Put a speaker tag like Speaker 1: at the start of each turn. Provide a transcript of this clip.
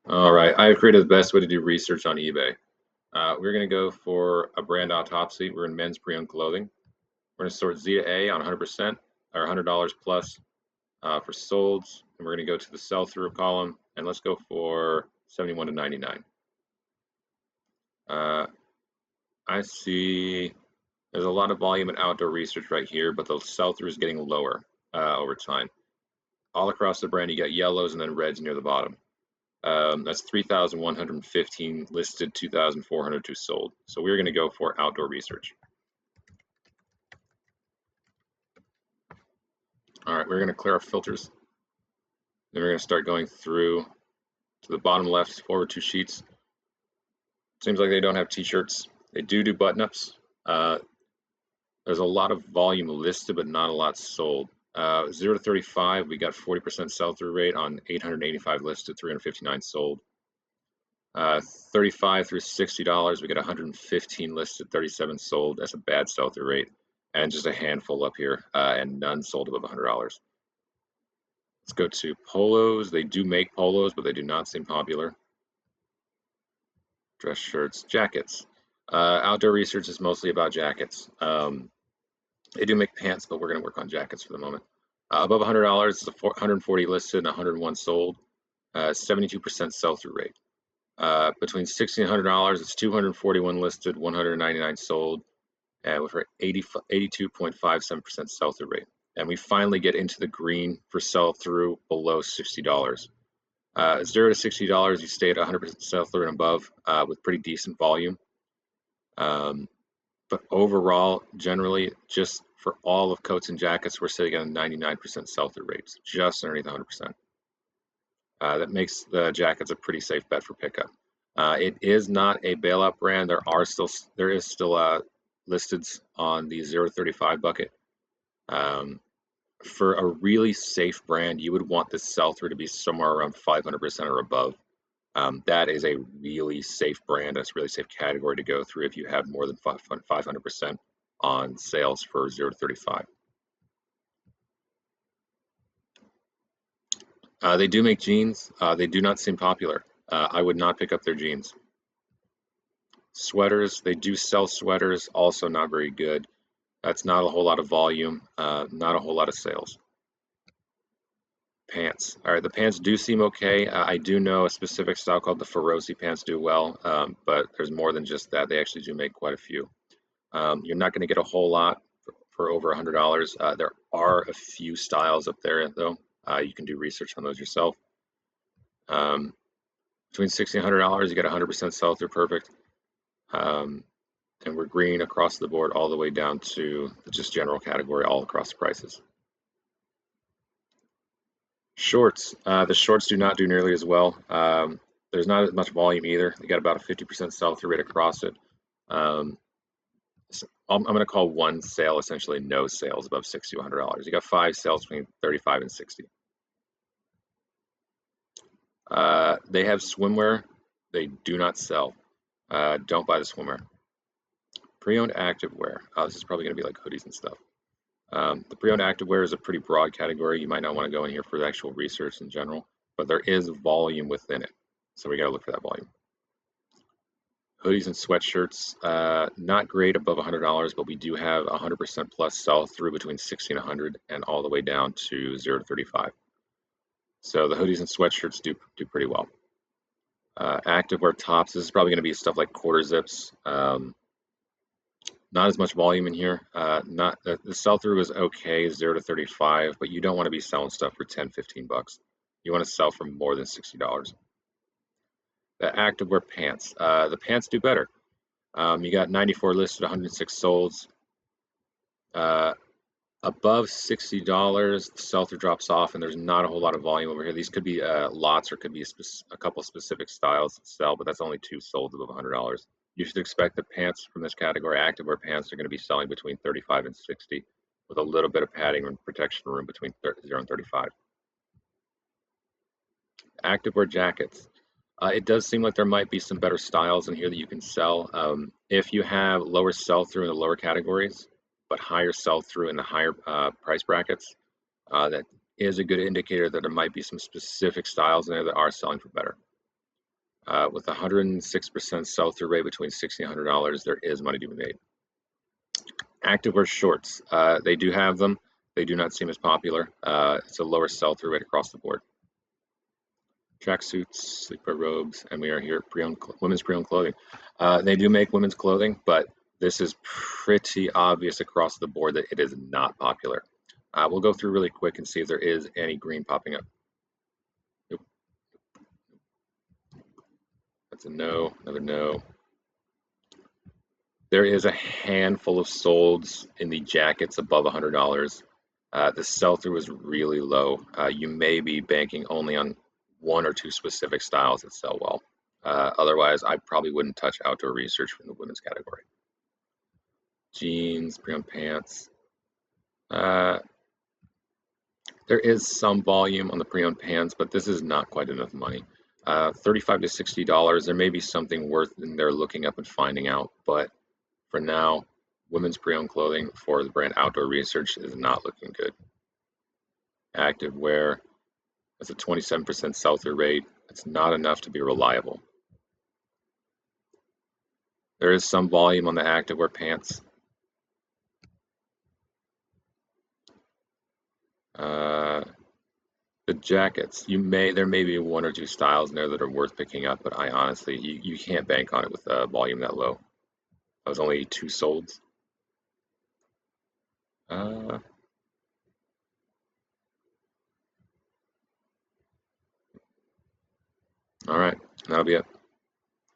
Speaker 1: All right, I have created the best way to do research on eBay. We're going to go for a brand Autopsy. We're in men's pre-owned clothing. We're going to sort Z to A on 100% or $100 plus for solds, and we're going to go to the sell-through column, and let's go for 71 to 99. I see there's a lot of volume in outdoor research right here, but the sell-through is getting lower over time. All across the brand, you got yellows and then reds near the bottom. That's 3,115 listed, 2,402 sold. So we're going to go for outdoor research. All right, we're going to clear our filters. Then we're going to start going through to the bottom left, forward two sheets. Seems like they don't have t-shirts. They do button-ups. There's a lot of volume listed, but not a lot sold. 0 to 35, we got 40% sell-through rate on 885 listed, 359 sold. 35 through $60, we got 115 listed, 37 sold. That's a bad sell-through rate, and just a handful up here, and none sold above $100. Let's go to polos. They do make polos, but they do not seem popular. Dress shirts, jackets. Outdoor research is mostly about jackets. They do make pants, but we're going to work on jackets for the moment. Above $100, it's 140 listed and 101 sold. 72% sell-through rate. Between $60 and $100, it's 241 listed, 199 sold, and with an 82.57% sell-through rate. And we finally get into the green for sell-through below $60. 0 to $60, you stay at 100% sell-through and above with pretty decent volume. But overall, generally, just for all of coats and jackets, we're sitting at a 99% sell-through rates, just underneath 100%. That makes the jackets a pretty safe bet for pickup. It is not a bailout brand. There is still listeds on the 0 to 35 bucket. For a really safe brand, you would want the sell-through to be somewhere around 500% or above. That is a really safe brand. That's a really safe category to go through if you have more than 500% on sales for 0 to 35. They do make jeans. They do not seem popular. I would not pick up their jeans. Sweaters, they do sell sweaters, also not very good. That's not a whole lot of volume, not a whole lot of sales. Pants. All right, the pants do seem okay. I do know a specific style called the Feroci pants do well, but there's more than just that. They actually do make quite a few. You're not going to get a whole lot for over $100. There are a few styles up there, though. You can do research on those yourself. Between $60 and $100, you get 100% sell-through, perfect. And we're green across the board all the way down to just general category all across the prices. Shorts. The shorts do not do nearly as well. There's not as much volume either. They got about a 50% sell-through rate across it. So I'm going to call one sale essentially no sales above $60 to $100. You got 5 sales between 35 and 60. They have swimwear. They do not sell. Don't buy the swimwear. Pre-owned activewear. This is probably going to be like hoodies and stuff. The pre-owned activewear is a pretty broad category. You might not want to go in here for the actual research in general, but there is volume within it. So we got to look for that volume. Hoodies and sweatshirts, not great above $100, but we do have 100% plus sell through between 60 and 100 and all the way down to 0 to 35. So the hoodies and sweatshirts do pretty well. Activewear tops, this is probably going to be stuff like quarter zips. Not as much volume in here. The sell-through is okay, 0 to 35, but you don't want to be selling stuff for 10, 15 bucks. You want to sell for more than $60. The activewear pants. The pants do better. You got 94 listed, 106 solds. Above $60, the sell-through drops off, and there's not a whole lot of volume over here. These could be lots, or could be a couple specific styles that sell, but that's only 2 sold above $100. You should expect the pants from this category, activewear pants, are going to be selling between 35 and 60, with a little bit of padding and protection room between 0 and 35. Activewear jackets. It does seem like there might be some better styles in here that you can sell. If you have lower sell-through in the lower categories, but higher sell-through in the higher price brackets, that is a good indicator that there might be some specific styles in there that are selling for better. With 106% sell-through rate between $60 and $100, there is money to be made. Activewear shorts, they do have them. They do not seem as popular. It's a lower sell-through rate across the board. Tracksuits, sleepwear robes, and we are here at women's pre-owned clothing. They do make women's clothing, but this is pretty obvious across the board that it is not popular. We'll go through really quick and see if there is any green popping up. Nope. That's a no, another no. There is a handful of solds in the jackets above $100. The sell-through is really low. You may be banking only on one or two specific styles that sell well. Otherwise, I probably wouldn't touch outdoor research from the women's category. Jeans, pre-owned pants. There is some volume on the pre-owned pants, but this is not quite enough money. $35 to $60, there may be something worth in there looking up and finding out, but for now, women's pre-owned clothing for the brand Outdoor Research is not looking good. Activewear, that's a 27% sell-through rate. It's not enough to be reliable. There is some volume on the activewear pants. The jackets, there may be one or two styles in there that are worth picking up, but I honestly, you can't bank on it with volume that low. That was only 2 solds. All right, that'll be it.